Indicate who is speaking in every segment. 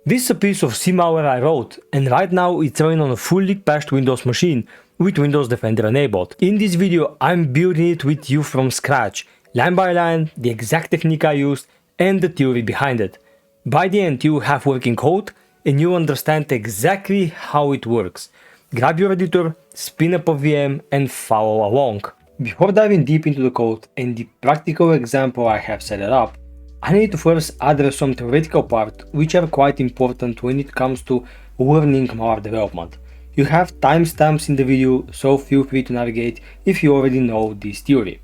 Speaker 1: This is a piece of C malware I wrote, and right now it's running on a fully patched Windows machine with Windows Defender enabled. In this video, I'm building it with you from scratch, line by line, the exact technique I used, and the theory behind it. By the end, you have working code, and you understand exactly how it works. Grab your editor, spin up a VM, and follow along. Before diving deep into the code and the practical example I have set it up, I need to first address some theoretical parts which are quite important when it comes to learning malware development. You have timestamps in the video, so feel free to navigate if you already know this theory.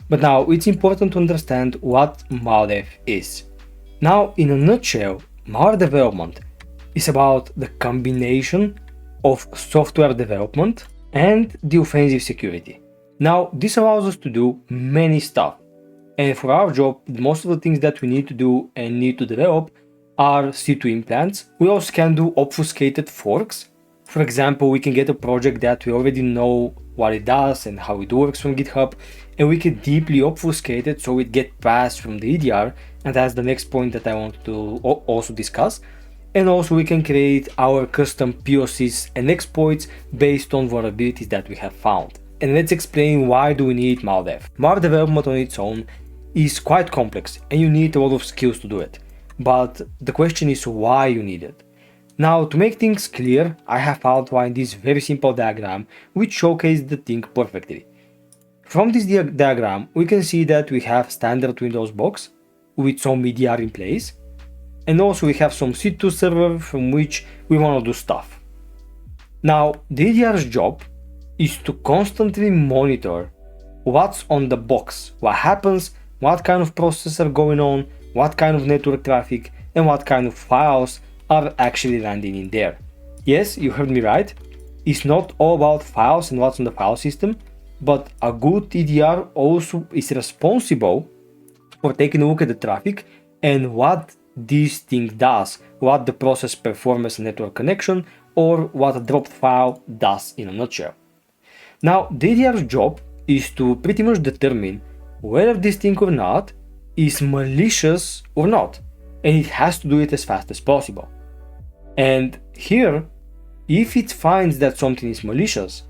Speaker 1: But now it's important to understand what malware is. Now, in a nutshell, malware development is about the combination of software development and the offensive security. Now, this allows us to do many stuff. And for our job, most of the things that we need to do and need to develop are C2 implants. We also can do obfuscated forks. For example, we can get a project that we already know what it does and how it works from GitHub, and we can deeply obfuscate it so it gets passed from the EDR, and that's the next point that I want to also discuss. And also we can create our custom POCs and exploits based on vulnerabilities that we have found. And let's explain why do we need malware. Malware development on its own is quite complex and you need a lot of skills to do it. But the question is why you need it. Now, to make things clear, I have outlined this very simple diagram which showcases the thing perfectly. From this diagram, we can see that we have standard Windows box with some EDR in place, and also we have some C2 server from which we want to do stuff. Now, the EDR's job is to constantly monitor what's on the box, what happens, what kind of processes are going on, what kind of network traffic, and what kind of files are actually landing in there. Yes, you heard me right. It's not all about files and what's on the file system, but a good EDR also is responsible for taking a look at the traffic and what this thing does, what the process performs as a network connection, or what a dropped file does in a nutshell. Now, the EDR's job is to pretty much determine whether this thing or not is malicious or not, and it has to do it as fast as possible. And here, if it finds that something is malicious,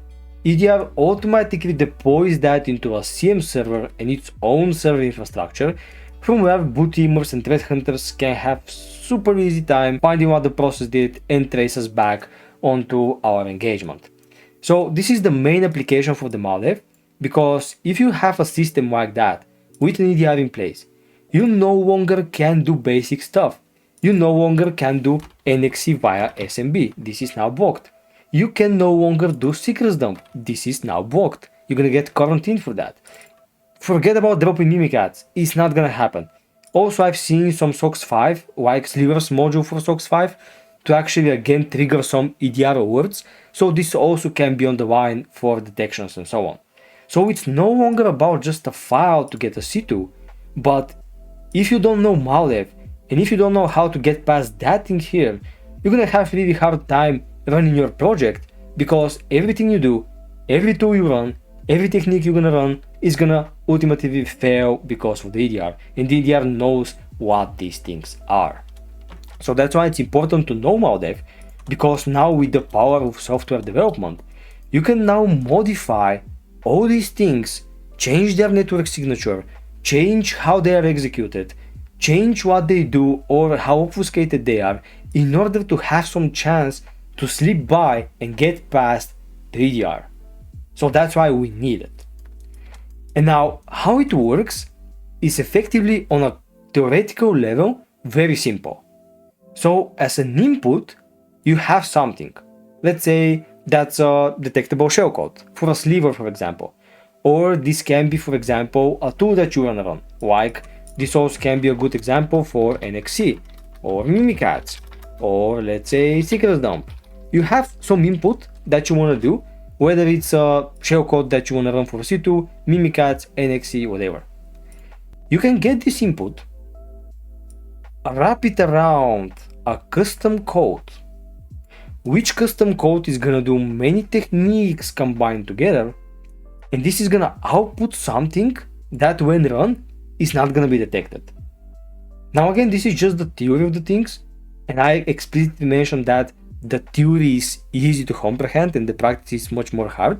Speaker 1: EDR automatically deploys that into a CM server and its own server infrastructure, from where boot teamers and threat hunters can have super easy time finding what the process did and trace us back onto our engagement. So this is the main application for the malware, because if you have a system like that with an EDR in place, you no longer can do basic stuff. You no longer can do NXE via SMB. This is now blocked. You can no longer do secrets dump. This is now blocked. You're gonna get quarantined for that. Forget about dropping mimikatz. It's not gonna happen. Also, I've seen some SOC 5, like Sliver's module for SOC 5, to actually again trigger some EDR alerts. So this also can be on the line for detections and so on. So it's no longer about just a file to get a C2, but if you don't know malware, and if you don't know how to get past that thing here, you're gonna have really hard time running your project, because everything you do, every tool you run, every technique you're gonna run is gonna ultimately fail because of the EDR, and the EDR knows what these things are. So that's why it's important to know malware, because now with the power of software development, you can now modify all these things, change their network signature, change how they are executed, change what they do or how obfuscated they are, in order to have some chance to slip by and get past the EDR. So that's why we need it. And now, how it works is effectively on a theoretical level very simple. So as an input, you have something. Let's say that's a detectable shellcode for a sliver, for example. Or this can be, for example, a tool that you want to run, like this also can be a good example for NXE or mimikatz, or let's say secrets dump. You have some input that you want to do, whether it's a shellcode that you want to run for C2, mimikatz, NXE, whatever. You can get this input, wrap it around a custom code, which custom code is gonna do many techniques combined together, and this is gonna output something that when run is not gonna be detected. Now again, this is just the theory of the things, And I explicitly mentioned that the theory is easy to comprehend and the practice is much more hard.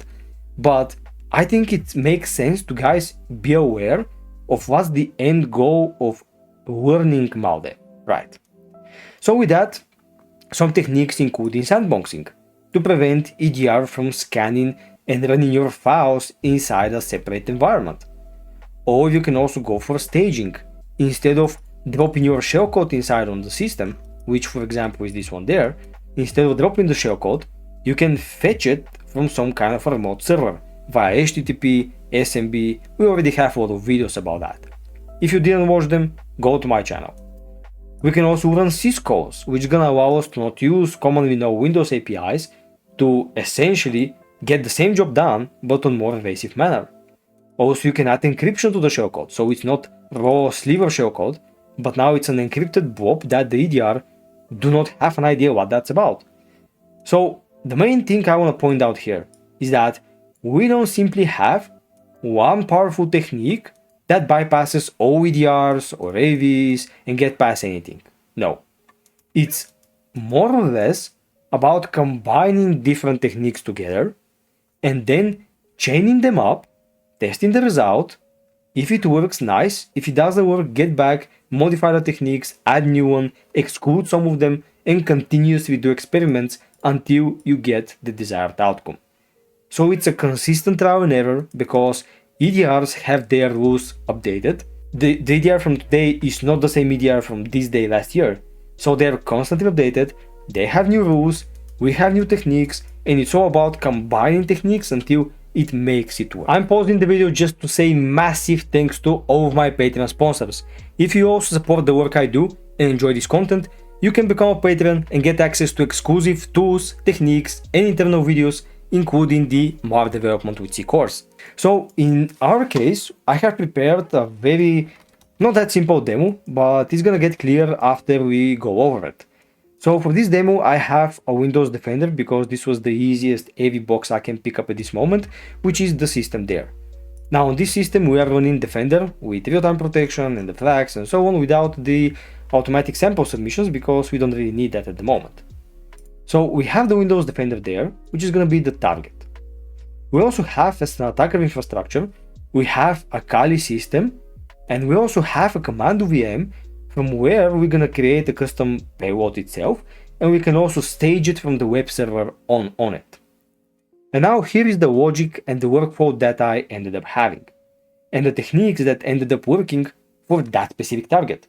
Speaker 1: But I think it makes sense to guys be aware of what's the end goal of learning malware, right? So with that, some techniques including sandboxing to prevent EDR from scanning and running your files inside a separate environment. Or you can also go for staging. Instead of dropping your shellcode inside on the system, which for example is this one there, instead of dropping the shellcode, you can fetch it from some kind of a remote server via HTTP, SMB. We already have a lot of videos about that. If you didn't watch them, go to my channel. We can also run syscalls, which is gonna allow us to not use commonly known Windows APIs to essentially get the same job done, but on more evasive manner. Also, you can add encryption to the shellcode, so it's not raw sliver shellcode, but now it's an encrypted blob that the EDR do not have an idea what that's about. So the main thing I want to point out here is that we don't simply have one powerful technique that bypasses all EDRs or AVs and get past anything. No, it's more or less about combining different techniques together and then chaining them up, testing the result. If it works, nice. If it doesn't work, get back, modify the techniques, add new one, exclude some of them, and continuously do experiments until you get the desired outcome. So it's a consistent trial and error because EDRs have their rules updated. The EDR from today is not the same EDR from this day last year. So they're constantly updated, they have new rules, we have new techniques, and it's all about combining techniques until it makes it work. I'm pausing the video just to say massive thanks to all of my Patreon sponsors. If you also support the work I do and enjoy this content, you can become a patron and get access to exclusive tools, techniques, and internal videos, including the Malware Development with C course. So in our case, I have prepared a very not that simple demo, but it's gonna get clear after we go over it. So for this demo, I have a Windows Defender because this was the easiest AV box I can pick up at this moment, which is the system there. Now on this system, we are running Defender with real-time protection and the flags and so on without the automatic sample submissions because we don't really need that at the moment. So we have the Windows Defender there, which is going to be the target. We also have as an attacker infrastructure, we have a Kali system, and we also have a command VM from where we're going to create a custom payload itself, and we can also stage it from the web server on it. And now here is the logic and the workflow that I ended up having, and the techniques that ended up working for that specific target.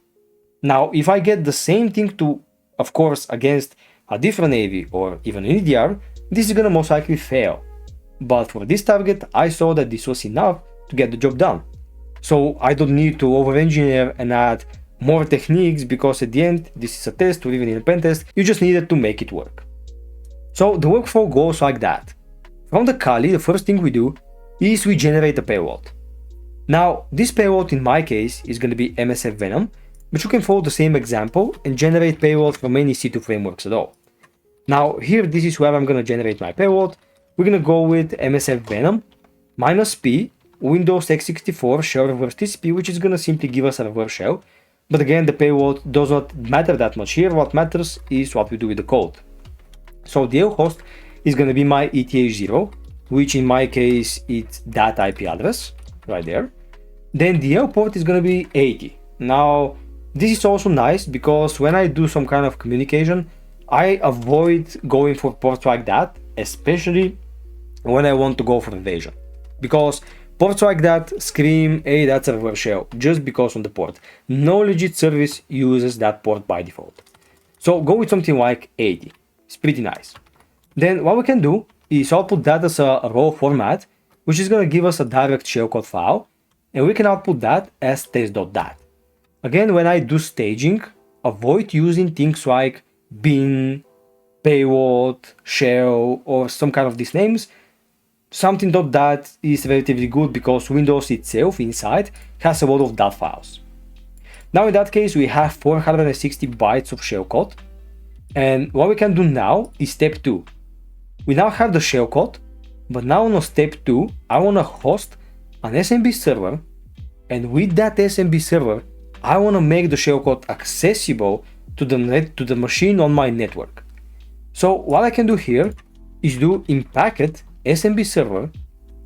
Speaker 1: Now, if I get the same thing to, of course, against a different AV or even an EDR, this is gonna most likely fail. But for this target, I saw that this was enough to get the job done. So I don't need to over-engineer and add more techniques because at the end, this is a test or even in a pen test, you just needed to make it work. So the workflow goes like that. From the Kali, the first thing we do is we generate a payload. Now, this payload in my case is gonna be MSF Venom, but you can follow the same example and generate payload from any C2 frameworks at all. Now here, this is where I'm gonna generate my payload. We're gonna go with MSF Venom -P Windows x64 shell reverse TCP, which is gonna simply give us a reverse shell. But again, the payload does not matter that much here. What matters is what we do with the code. So the L host is gonna be my ETH0, which in my case it's that IP address right there. Then the L port is gonna be 80. Now this is also nice because when I do some kind of communication, I avoid going for ports like that, especially when I want to go for evasion. Because ports like that scream, hey, that's a reverse shell, just because on the port. No legit service uses that port by default. So go with something like 80. It's pretty nice. Then what we can do is output that as a raw format, which is going to give us a direct shellcode file, and we can output that as test.dat. Again, when I do staging, avoid using things like bin, payload, shell, or some kind of these names. Something.dat is relatively good because Windows itself inside has a lot of .dat files. Now in that case, we have 460 bytes of shellcode. And what we can do now is step 2. We now have the shellcode, but now on step 2, I want to host an SMB server. And with that SMB server, I want to make the shellcode accessible to the machine on my network. So what I can do here is do in packet SMB server.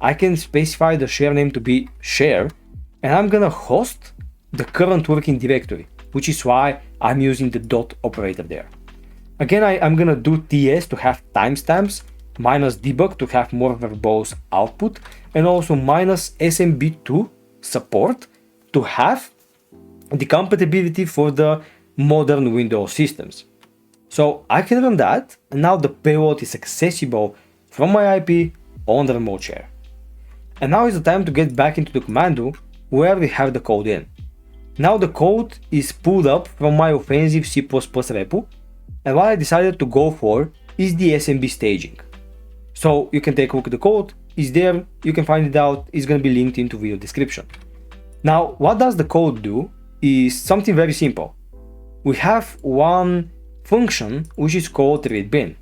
Speaker 1: I can specify the share name to be share, and I'm gonna host the current working directory, which is why I'm using the dot operator there. Again, I'm gonna do ts to have timestamps, minus debug to have more verbose output, and also minus smb2 support to have the compatibility for the modern Windows systems. So I can run that, and now the payload is accessible from my IP on the remote share. And now is the time to get back into the commando where we have the code in. Now the code is pulled up from my offensive C++ repo, and what I decided to go for is the SMB staging. So you can take a look at the code, it's there, you can find it out, it's going to be linked into video description. Now what does the code do is something very simple. We have one function which is called readBin.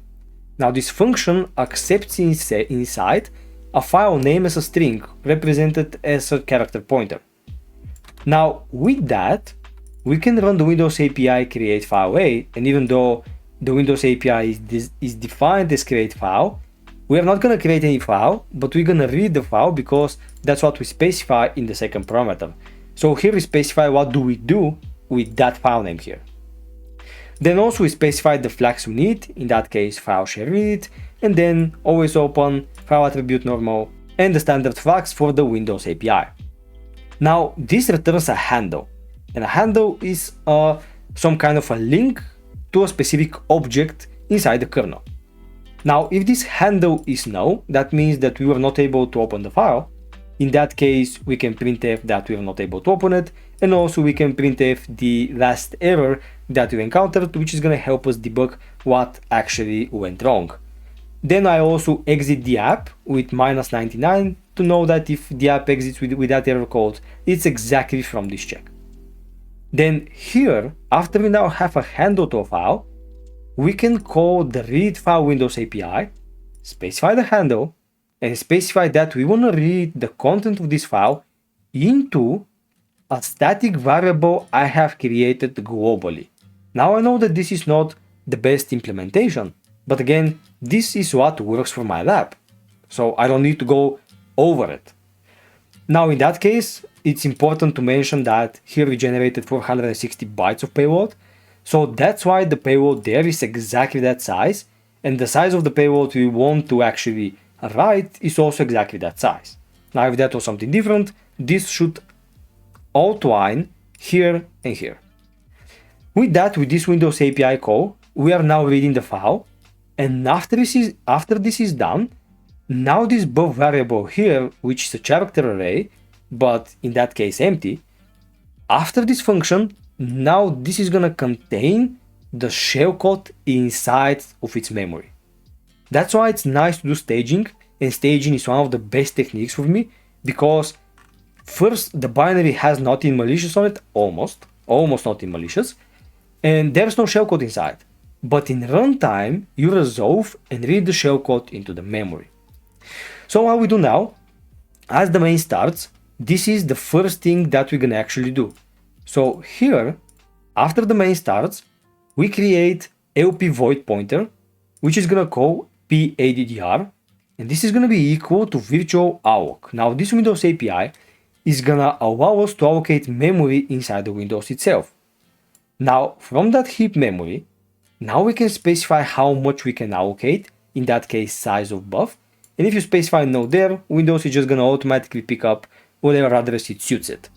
Speaker 1: Now this function accepts inside a file name as a string represented as a character pointer. Now with that, we can run the Windows API create file A, and even though the Windows API is defined as create file, we are not going to create any file, but we're going to read the file because that's what we specify in the second parameter. So here we specify what do we do with that file name here. Then also we specify the flags we need, in that case file share read, and then always open, file attribute normal, and the standard flags for the Windows API. Now this returns a handle, and a handle is some kind of a link to a specific object inside the kernel. Now if this handle is no, that means that we were not able to open the file. In that case we can printf that we were not able to open it, and also we can printf the last error that we encountered, which is going to help us debug what actually went wrong. Then I also exit the app with -99 to know that if the app exits with that error code, it's exactly from this check. Then here, after we now have a handle to a file, we can call the read file Windows API, specify the handle, and specify that we want to read the content of this file into a static variable I have created globally. Now I know that this is not the best implementation, but again, this is what works for my lab, so I don't need to go over it. Now in that case, it's important to mention that here we generated 460 bytes of payload, so that's why the payload there is exactly that size, and the size of the payload we want to actually write is also exactly that size. Now if that was something different, this should outline here and here. With that, with this Windows API call, we are now reading the file, and after this is done, now this buff variable here, which is a character array, but in that case empty, after this function, now this is gonna contain the shellcode inside of its memory. That's why it's nice to do staging, and staging is one of the best techniques for me, because first, the binary has nothing malicious on it, almost nothing malicious, and there's no shellcode inside. But in runtime, you resolve and read the shellcode into the memory. So what we do now, as the main starts, this is the first thing that we're gonna actually do. So here, after the main starts, we create LP void pointer, which is gonna call paddr, and this is gonna be equal to virtual alloc. Now this Windows API is gonna allow us to allocate memory inside the Windows itself. Now from that heap memory, now we can specify how much we can allocate, in that case size of buff, and if you specify no there, Windows is just gonna automatically pick up whatever address it suits it.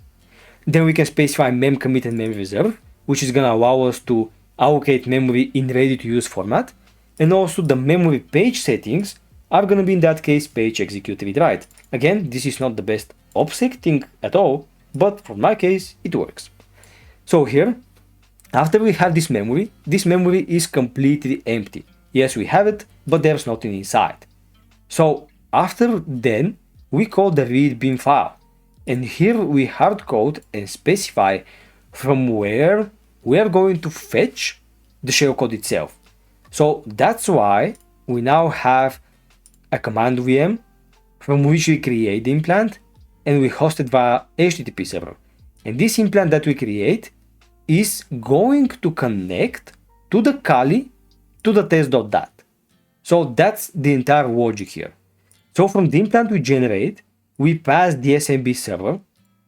Speaker 1: Then we can specify memcommit and memreserve, which is gonna allow us to allocate memory in ready to use format, and also the memory page settings are gonna be in that case page execute read write. Again, this is not the best OPSEC thing at all, but for my case it works. So here, after we have this memory is completely empty. Yes, we have it, but there's nothing inside. So after then, we call the read bin file, and here we hardcode and specify from where we are going to fetch the shellcode itself. So that's why we now have a command VM from which we create the implant, and we host it via HTTP server. And this implant that we create is going to connect to the Kali to the test.dat. So that's the entire logic here. So from the implant we generate, we pass the SMB server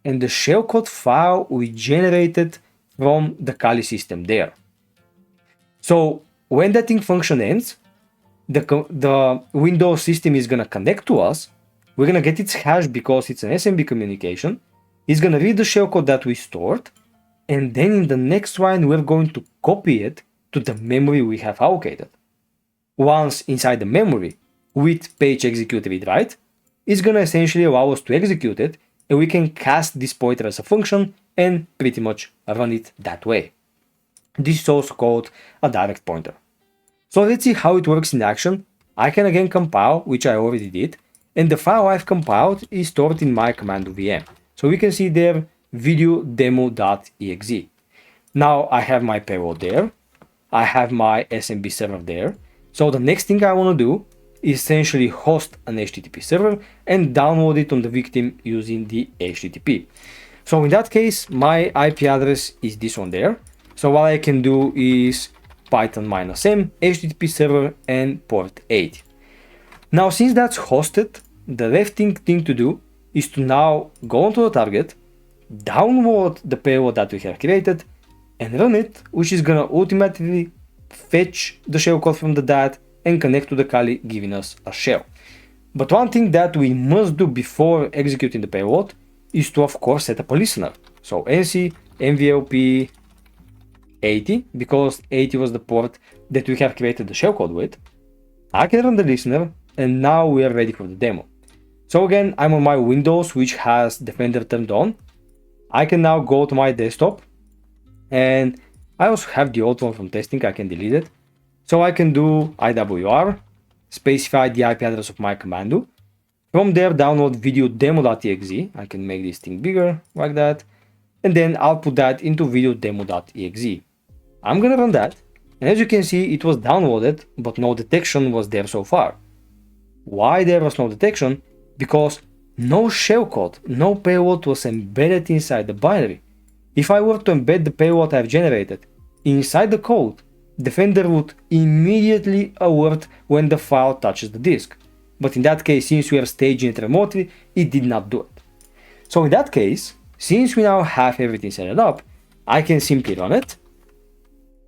Speaker 1: and the shellcode file we generated from the Kali system there. So when that thing function ends, the Windows system is gonna connect to us. We're gonna get its hash because it's an SMB communication. It's gonna read the shellcode that we stored, and then in the next line we're going to copy it to the memory we have allocated. Once inside the memory, with page execute read write, it's gonna essentially allow us to execute it, and we can cast this pointer as a function and pretty much run it that way. This is also called a direct pointer. So let's see how it works in action. I can again compile, which I already did, and the file I've compiled is stored in my command VM. So we can see there video demo.exe. Now I have my payload there, I have my SMB server there. So the next thing I want to do is essentially host an HTTP server and download it on the victim using the HTTP. So in that case, my IP address is this one there. So what I can do is python -m HTTP server and port 80. Now since that's hosted, the left thing to do is to now go onto the target, download the payload that we have created and run it, which is gonna automatically fetch the shellcode from the DAT and connect to the Kali, giving us a shell. But one thing that we must do before executing the payload is to of course set up a listener. So nc mvlp 80, because 80 was the port that we have created the shellcode with. I can run the listener, and now we are ready for the demo. So again, I'm on my Windows, which has Defender turned on. I can now go to my desktop, and I also have the old one from testing. I can delete it. So I can do IWR, specify the IP address of my commando. From there, download video demo.exe. I can make this thing bigger like that, and then I'll put that into video demo.exe. I'm gonna run that, and as you can see, it was downloaded, but no detection was there so far. Why there was no detection? Because no shellcode, no payload was embedded inside the binary. If I were to embed the payload I've generated inside the code, Defender would immediately alert when the file touches the disk. But in that case, since we are staging it remotely, it did not do it. So in that case, since we now have everything set up, I can simply run it.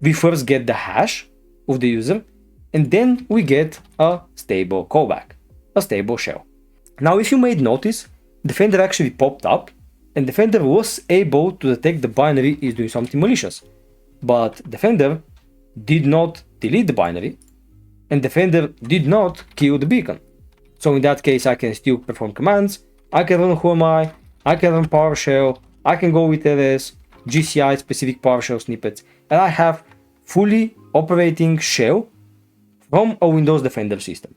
Speaker 1: We first get the hash of the user, and then we get a stable callback, a stable shell. Now, if you made notice, Defender actually popped up, and Defender was able to detect the binary is doing something malicious. But Defender did not delete the binary, and Defender did not kill the beacon. So in that case, I can still perform commands, I can run whoami, I can run PowerShell, I can go with ls, GCI specific PowerShell snippets, and I have fully operating shell from a Windows Defender system.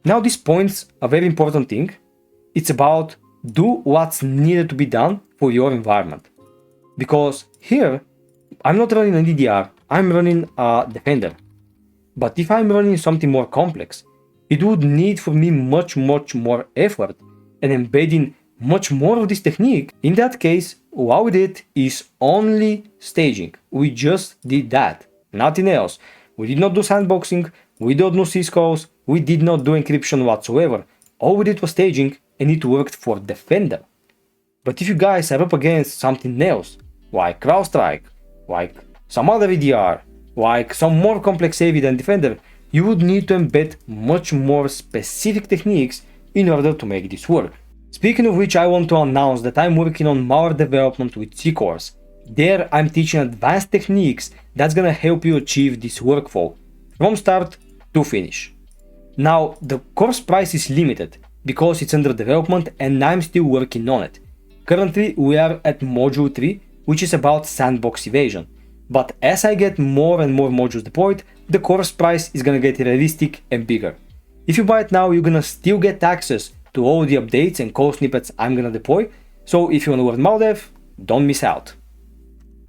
Speaker 1: Now this points a very important thing. It's about do what's needed to be done for your environment. Because here, I'm not running an DDR, I'm running a Defender. But if I'm running something more complex, it would need for me much more effort and embedding much more of this technique. In that case, what we did is only staging. We just did that, nothing else. We did not do sandboxing, we did not do syscalls, we did not do encryption whatsoever. All we did was staging, and it worked for Defender. But if you guys are up against something else, like CrowdStrike, like some other EDR, like some more complex AV than Defender, you would need to embed much more specific techniques in order to make this work. Speaking of which, I want to announce that I'm working on malware development with C course. There I'm teaching advanced techniques that's gonna help you achieve this workflow from start to finish. Now the course price is limited because it's under development and I'm still working on it. Currently we are at module 3, which is about sandbox evasion. But as I get more and more modules deployed, the course price is gonna get realistic and bigger. If you buy it now, you're gonna still get access to all the updates and code snippets I'm gonna deploy. So if you wanna learn Maldev, don't miss out.